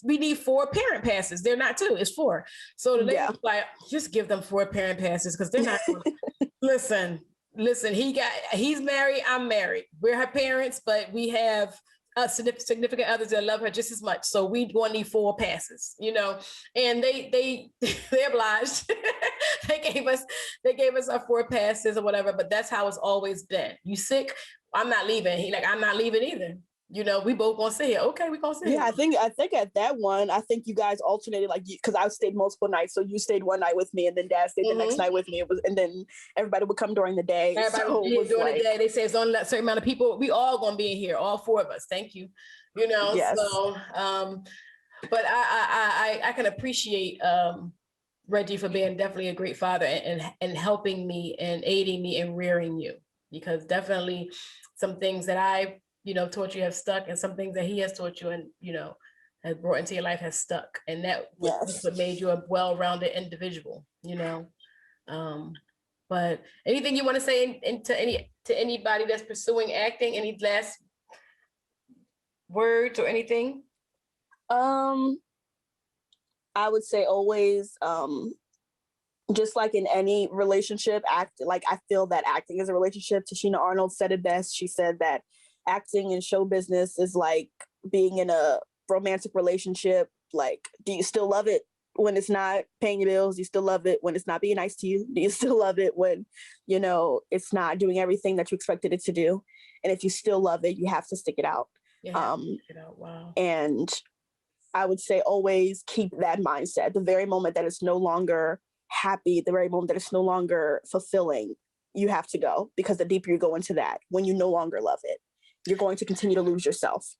we need 4 parent passes. They're not 2, it's 4. So the lady was like, just give them 4 parent passes because they're not. Listen, he's married, I'm married. We're her parents, but we have significant others that love her just as much. So we going to need 4 passes, you know, and they obliged. they gave us our 4 passes or whatever, but that's how it's always been. You sick? I'm not leaving. He like, I'm not leaving either. You know, we both gonna sit here. Okay, we gonna sit here. Yeah, I think at that one, I think you guys alternated, like, because I stayed multiple nights. So you stayed one night with me, and then Dad stayed the next night with me. And then everybody would come during the day. Everybody would during the day. They say it's only a certain amount of people. We all gonna be in here, all 4 of us. Thank you. You know. Yes. So, but I can appreciate Reggie for being definitely a great father and helping me and aiding me and rearing you, because definitely some things that I taught you have stuck, and some things that he has taught you and, has brought into your life has stuck. And that was what made you a well-rounded individual, But anything you want to say to anybody that's pursuing acting, any last words or anything? I would say always just like in any relationship, I feel that acting is a relationship. Tashina Arnold said it best. She said that acting in show business is like being in a romantic relationship. Like, do you still love it when it's not paying your bills? Do you still love it when it's not being nice to you? Do you still love it when, it's not doing everything that you expected it to do? And if you still love it, you have to stick it out. Wow. And I would say always keep that mindset. The very moment that it's no longer happy, the very moment that it's no longer fulfilling, you have to go, because the deeper you go into that, when you no longer love it, you're going to continue to lose yourself.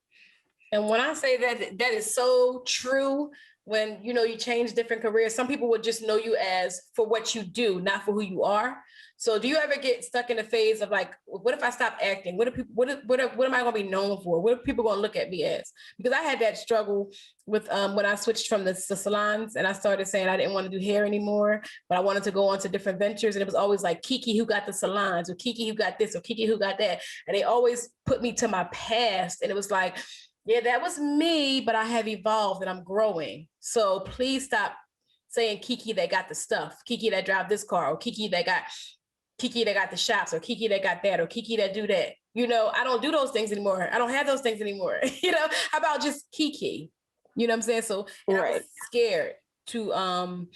And when I say that, that is so true. When, you change different careers, some people would just know you as for what you do, not for who you are. So do you ever get stuck in a phase of like, what if I stop acting? What am I going to be known for? What are people going to look at me as? Because I had that struggle with when I switched from the salons and I started saying I didn't want to do hair anymore, but I wanted to go on to different ventures. And it was always like Kee Kee who got the salons, or Kee Kee who got this, or Kee Kee who got that. And they always put me to my past. And it was like, yeah, that was me, but I have evolved and I'm growing. So please stop saying Kee Kee that got the stuff, Kee Kee that drive this car, or Kee Kee that got the shops, or Kee Kee that got that, or Kee Kee that do that. I don't do those things anymore. I don't have those things anymore. How about just Kee Kee? You know what I'm saying? So right. I was scared to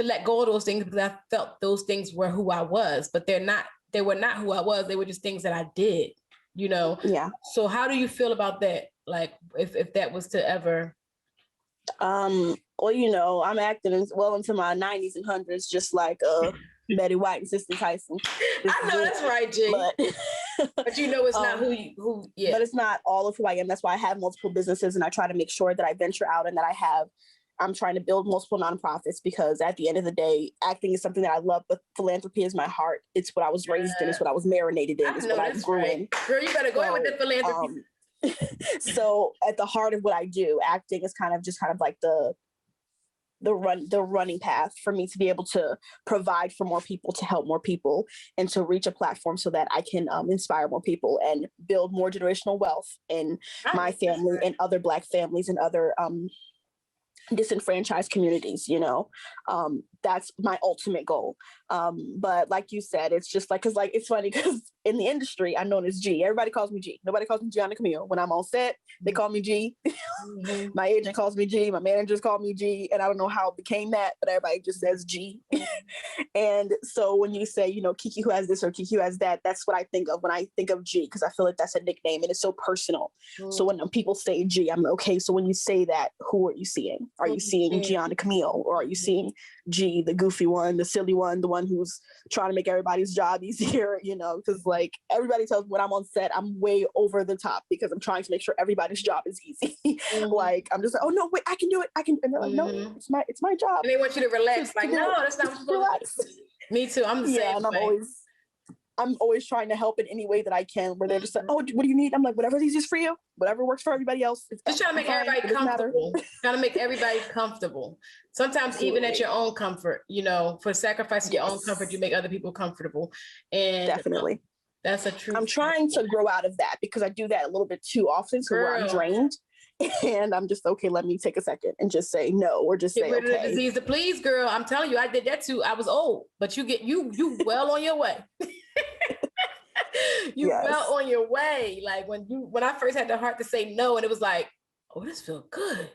let go of those things because I felt those things were who I was, but they were not who I was. They were just things that I did, Yeah. So how do you feel about that? Like if that was to ever. Well, I'm acting well into my 90s and 100s, just like Betty White and Sister Tyson. I know that's right, G. But it's not yeah. But it's not all of who I am. That's why I have multiple businesses, and I try to make sure that I venture out and that I'm trying to build multiple nonprofits, because at the end of the day, acting is something that I love, but philanthropy is my heart. It's what I was raised in. It's what I was marinated in. It's what I grew in. Girl, you better go in with the philanthropy. So at the heart of what I do, acting is kind of like the running path for me to be able to provide for more people, to help more people, and to reach a platform so that I can inspire more people and build more generational wealth in my family and other Black families and other disenfranchised communities. That's my ultimate goal. But like you said, it's just like, cause like, it's funny because in the industry, I'm known as G. Everybody calls me G. Nobody calls me Gi'onna Kamille. When I'm on set, they call me G. Mm-hmm. My agent calls me G. My managers call me G. And I don't know how it became that, but everybody just says G. And so when you say, Kee Kee who has this or Kee Kee who has that, that's what I think of when I think of G, because I feel like that's a nickname and it's so personal. Mm-hmm. So when people say G, I'm like, okay, so when you say that, who are you seeing? Are you seeing Gi'onna Kamille, or are you seeing G, the goofy one, the silly one, the one who's trying to make everybody's job easier, because like everybody tells me when I'm on set, I'm way over the top because I'm trying to make sure everybody's job is easy. Mm-hmm. Like, I'm just like, oh no, wait, I can do it. And they're like, no, it's my job. And they want you to relax. Like, no, that's not what relax. Me too. I'm the same and way. I'm always trying to help in any way that I can, where they're just like, oh, what do you need? I'm like, whatever's easiest for you, whatever works for everybody else. Just trying to make everybody comfortable. Trying to make everybody comfortable. Sometimes even at your own comfort, for sacrificing your own comfort, you make other people comfortable. And definitely. That's a true. I'm trying to grow out of that because I do that a little bit too often. So where I'm drained. And I'm just, okay, let me take a second and just say no, or just get say, rid okay. of the disease to please, girl. I'm telling you, I did that too. I was old, but you well on your way. Well on your way. Like when I first had the heart to say no, and it was like, oh, this feels good.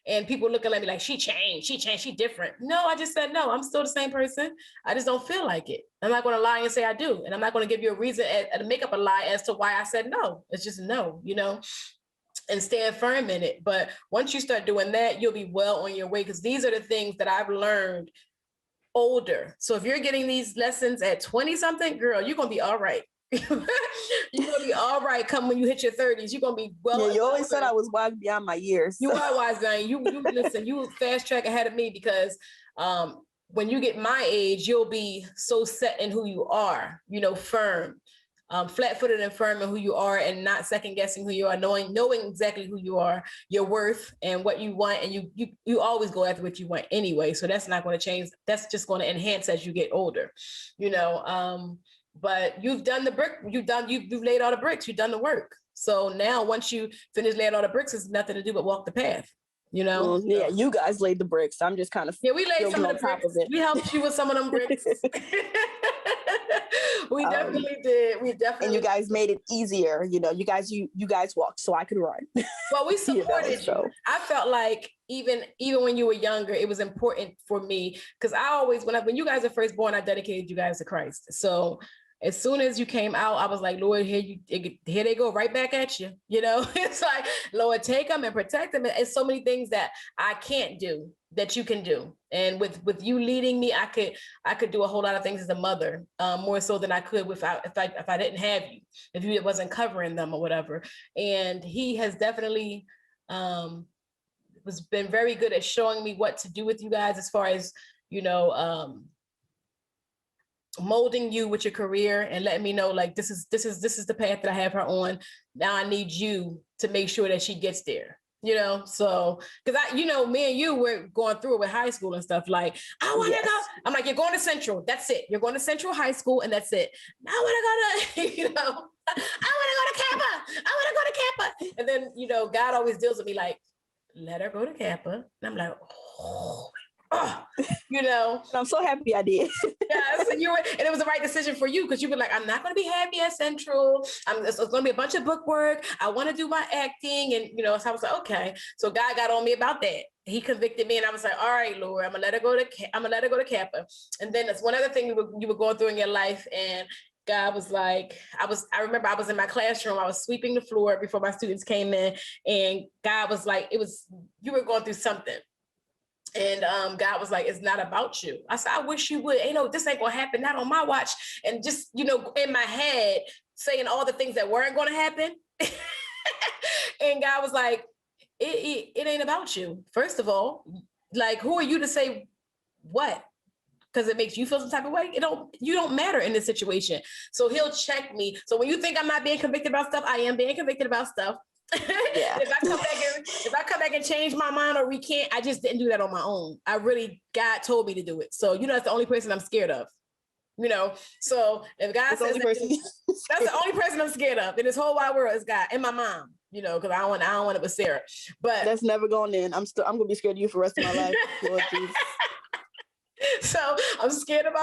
And people looking at me like, she changed, she different. No, I just said, no, I'm still the same person. I just don't feel like it. I'm not going to lie and say I do. And I'm not going to give you a reason to make up a lie as to why I said no. It's just no, and stand firm in it. But once you start doing that, you'll be well on your way, because these are the things that I've learned older. So if you're getting these lessons at 20 something, girl, you're going to be all right. You're going to be all right come when you hit your 30s. You're going to be well. Yeah, you always said I was wise beyond my years. You are wise beyond. You listen, you fast track ahead of me, because when you get my age, you'll be so set in who you are, firm, flat-footed and firm in who you are, and not second guessing who you are, knowing exactly who you are, your worth and what you want. And you always go after what you want anyway. So that's not going to change. That's just going to enhance as you get older, but you've done the brick, you've laid all the bricks, you've done the work. So now once you finish laying all the bricks, it's nothing to do but walk the path. you know? Yeah, you guys laid the bricks. I'm just kind of we laid some of the bricks. We helped you with some of them bricks. We definitely did. We definitely. And you guys made it easier. You know, you guys walked so I could run. Well, we supported you. I felt like even when you were younger, it was important for me because I always, when you guys were first born, I dedicated you guys to Christ. So as soon as you came out, I was like, Lord, here they go right back at you. You know, it's like, Lord, take them and protect them. It's so many things that I can't do that you can do. And with you leading me, I could do a whole lot of things as a mother, more so than I could if I didn't have you, if you wasn't covering them or whatever. And he has definitely been very good at showing me what to do with you guys as far as, you know, molding you with your career and letting me know, like, this is the path that I have her on. Now I need you to make sure that she gets there, you know? So, cause me and you were going through it with high school and stuff. Like, I want to go. I'm like, you're going to Central. That's it. You're going to Central High School. And that's it. I want to go to, you know, I want to go to Kappa. I want to go to Kappa. And then, you know, God always deals with me like, let her go to Kappa. And I'm like, you know. I'm so happy I did. Yes, and it was the right decision for you because you were like, I'm not going to be happy at Central. It's going to be a bunch of book work. I want to do my acting, and you know. So I was like, okay. So God got on me about that. He convicted me, and I was like, all right, Lord, I'm gonna let her go to Kappa. And then that's one other thing you were going through in your life, and God was like, I remember I was in my classroom, I was sweeping the floor before my students came in, and God was like, you were going through something. And God was like, it's not about you. I said, I wish you would. This ain't gonna happen, not on my watch. And just, you know, in my head, saying all the things that weren't gonna happen. And God was like, it ain't about you. First of all, like, who are you to say what? Because it makes you feel some type of way. You don't matter in this situation. So he'll check me. So when you think I'm not being convicted about stuff, I am being convicted about stuff. Yeah. If I come back and change my mind or recant, I just didn't do that on my own. God told me to do it. So, you know, that's the only person I'm scared of. You know, so if God says that's the only person I'm scared of in this whole wide world is God and my mom. You know, because I don't want it with Sarah. But that's never going in. I'm gonna be scared of you for the rest of my life. Lord Jesus. So I'm scared of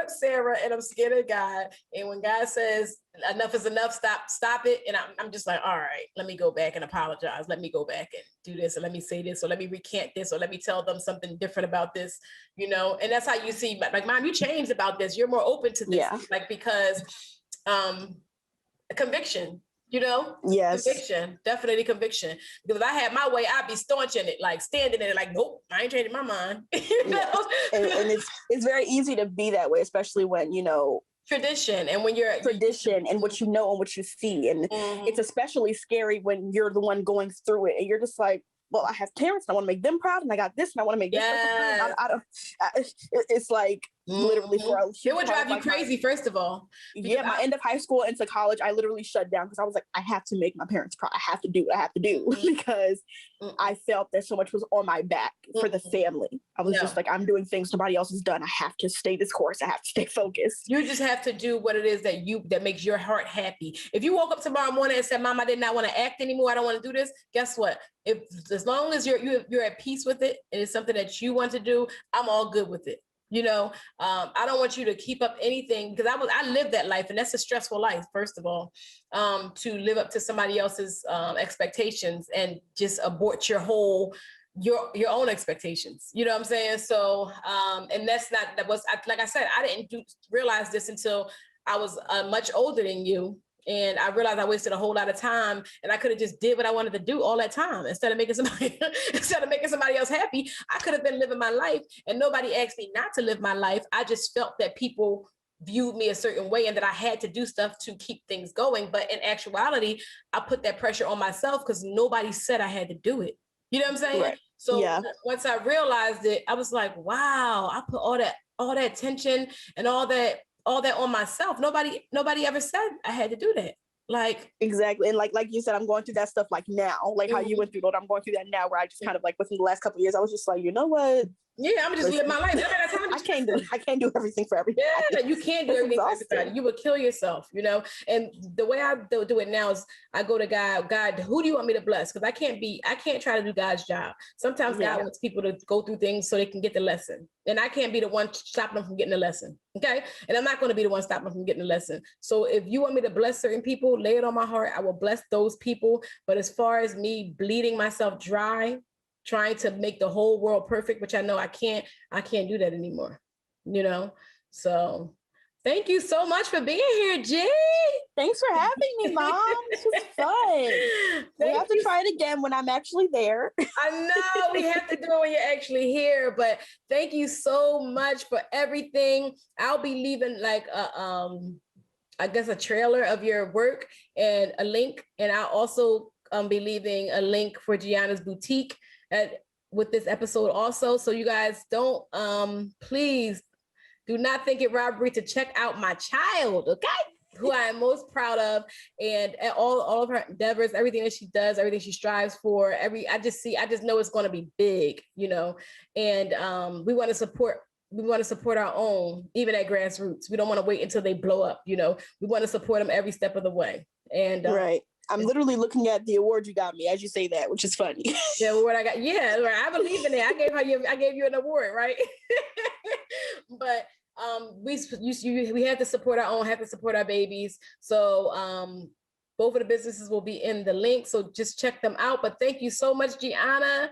Sarah, and I'm scared of God. And when God says enough is enough, stop it. And I'm just like, all right, let me go back and apologize. Let me go back and do this, and let me say this, or let me recant this, or let me tell them something different about this, you know. And that's how you see, like, Mom, you changed about this. You're more open to this, like, because conviction. You know, yes, conviction, definitely conviction. Because if I had my way, I'd be staunch in it, like standing in it, like, nope, I ain't changing my mind. You know? And it's very easy to be that way, especially when, you know, tradition and when you're tradition and what you know and what you see. And it's especially scary when you're the one going through it and you're just like, well, I have parents and I want to make them proud, and I got this and I want to make this person proud. It's like literally for a it would drive you crazy, first of all. Yeah, my end of high school into college, I literally shut down because I was like, I have to make my parents proud. I have to do what I have to do because I felt that so much was on my back for the family. I was just like, I'm doing things nobody else has done. I have to stay this course. I have to stay focused. You just have to do what it is that makes your heart happy. If you woke up tomorrow morning and said, Mom, I did not want to act anymore, I don't want to do this, guess what? As long as you're at peace with it and it's something that you want to do, I'm all good with it. You know, I don't want you to keep up anything because I lived that life, and that's a stressful life, first of all, to live up to somebody else's expectations and just abort your own expectations. You know what I'm saying? So, and like I said, I didn't realize this until I was much older than you. And I realized I wasted a whole lot of time, and I could have just did what I wanted to do all that time instead of making somebody else happy. I could have been living my life, and nobody asked me not to live my life. I just felt that people viewed me a certain way and that I had to do stuff to keep things going. But in actuality, I put that pressure on myself because nobody said I had to do it. You know what I'm saying? Right. So once I realized it, I was like, wow, I put all that tension and all that on myself. Nobody ever said I had to do that. Like, exactly. And like you said, I'm going through that stuff like now, like how you went through it. I'm going through that now where I just kind of like within the last couple of years, I was just like, you know what? Yeah, I'm gonna just live my life. I can't do everything for everybody. Yeah, you can't do everything for everybody. You would kill yourself, you know. And the way I do it now is I go to God, who do you want me to bless? Because I can't try to do God's job. Sometimes God wants people to go through things so they can get the lesson. And I can't be the one stopping them from getting the lesson. Okay. And I'm not going to be the one stopping them from getting the lesson. So if you want me to bless certain people, lay it on my heart. I will bless those people. But as far as me bleeding myself dry, trying to make the whole world perfect, which I know I can't do that anymore, you know? So thank you so much for being here, G. Thanks for having me, Mom. This was fun. We have to try it again when I'm actually there. I know we have to do it when you're actually here, but thank you so much for everything. I'll be leaving like I guess a trailer of your work and a link, and I'll also be leaving a link for Gi'onna's boutique with this episode also. So you guys don't, please do not think it robbery to check out my child, okay? Who I am most proud of, and all of her endeavors, everything that she does, everything she strives for, I just know it's going to be big, you know, and we want to support our own, even at grassroots. We don't want to wait until they blow up, you know, we want to support them every step of the way. And right. I'm literally looking at the award you got me as you say that, which is funny. The award I got, yeah, right. I believe in it. I gave you an award, right? But we have to support our own, have to support our babies. So both of the businesses will be in the link. So just check them out. But thank you so much, Gi'onna,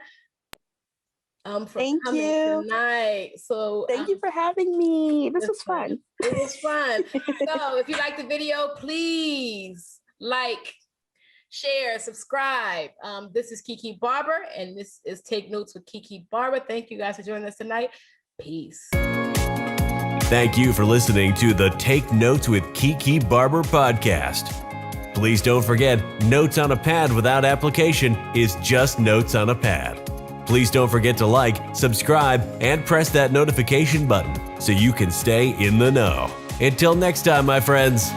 for coming tonight. So thank you for having me. This was fun. It was fun. So if you liked the video, please like, share, subscribe. This is Kee Kee Barber, and this is Take Notes with Kee Kee Barber. Thank you guys for joining us tonight. Peace. Thank you for listening to the Take Notes with Kee Kee Barber podcast. Please don't forget, notes on a pad without application is just notes on a pad. Please don't forget to like, subscribe, and press that notification button so you can stay in the know. Until next time, my friends.